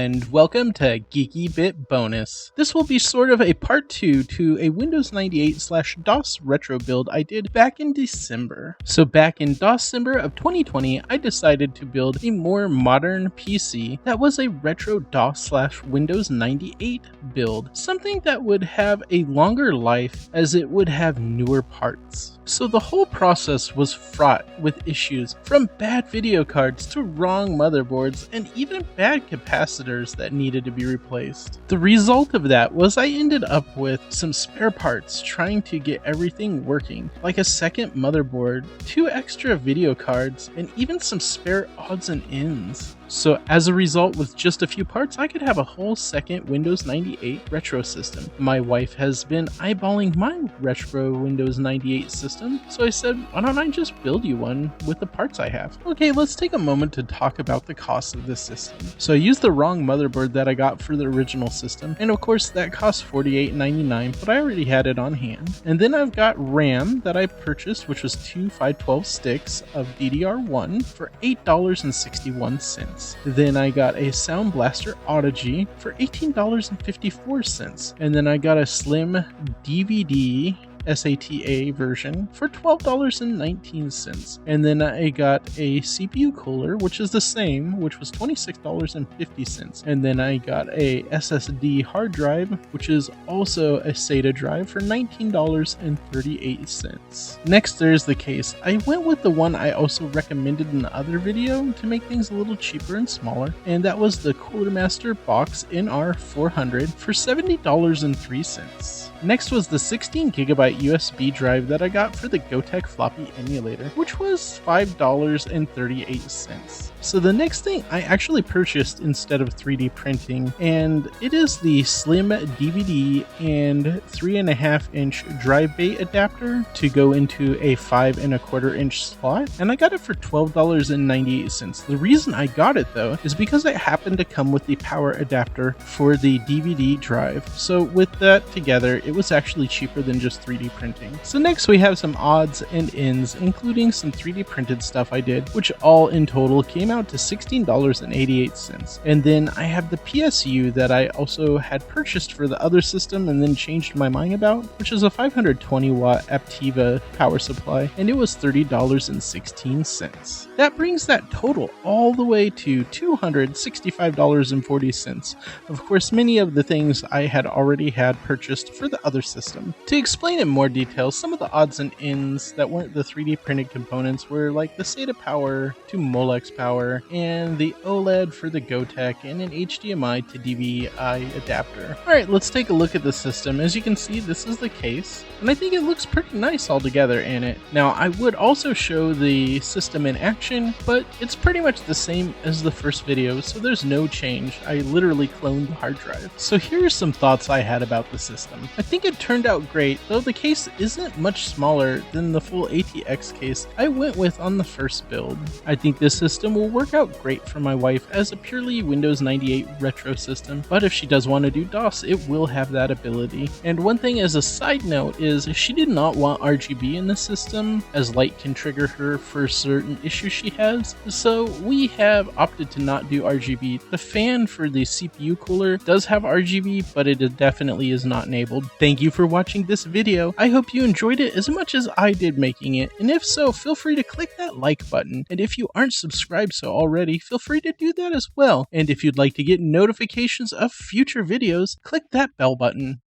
and welcome to Geeky Bit Bonus. This will be sort of a part 2 to a Windows 98/DOS retro build I did back in December. So back in DOScember of 2020, I decided to build a more modern PC that was a retro DOS/Windows 98 build, something that would have a longer life as it would have newer parts. So the whole process was fraught with issues, from bad video cards to wrong motherboards and even bad capacitors that needed to be replaced. The result of that was I ended up with some spare parts trying to get everything working, like a second motherboard, 2 extra video cards, and even some spare odds and ends. So as a result, with just a few parts, I could have a whole second Windows 98 retro system. My wife has been eyeballing my retro Windows 98 system, so I said, why don't I just build you one with the parts I have? Okay, let's take a moment to talk about the cost of this system. So I used the wrong motherboard that I got for the original system, and of course that cost $48.99, but I already had it on hand. And then I've got RAM that I purchased, which was 2 512 sticks of DDR1 for $8.61. Then I got a Sound Blaster Audigy for $18.54, and then I got a slim DVD SATA version for $12.19, and then I got a CPU cooler, which is the same, which was $26.50, and then I got a SSD hard drive, which is also a SATA drive, for $19.38. Next, there's the case. I went with the one I also recommended in the other video to make things a little cheaper and smaller, and that was the Cooler Master Box NR400 for $70.03. Next was the 16GB USB drive that I got for the Gotek floppy emulator, which was $5.38. So the next thing I actually purchased instead of 3D printing, and it is the slim DVD and 3.5-inch drive bay adapter to go into a 5.25-inch slot, and I got it for $12.98. The reason I got it though is because it happened to come with the power adapter for the DVD drive. So with that together, it was actually cheaper than just 3D printing. So next we have some odds and ends, including some 3D printed stuff I did, which all in total came out to $16.88. And then I have the PSU that I also had purchased for the other system and then changed my mind about, which is a 520 watt Aptiva power supply, and it was $30.16. That brings that total all the way to $265.40. Of course, many of the things I had already had purchased for the other system. To explain in more detail, some of the odds and ends that weren't the 3D printed components were like the SATA power to Molex power, and the OLED for the Gotek, and an HDMI to DVI adapter. Alright, let's take a look at the system. As you can see, this is the case, and I think it looks pretty nice all together in it. Now, I would also show the system in action, but it's pretty much the same as the first video, so there's no change. I literally cloned the hard drive. So here's some thoughts I had about the system. I think it turned out great, though the case isn't much smaller than the full ATX case I went with on the first build. I think this system will work out great for my wife as a purely Windows 98 retro system, but if she does want to do DOS, it will have that ability. And one thing as a side note is she did not want RGB in the system, as light can trigger her for certain issues she has, so we have opted to not do RGB. The fan for the CPU cooler does have RGB, but it definitely is not enabled. Thank you for watching this video. I hope you enjoyed it as much as I did making it, and if so, feel free to click that like button, and if you aren't subscribed so already, feel free to do that as well. And if you'd like to get notifications of future videos, click that bell button.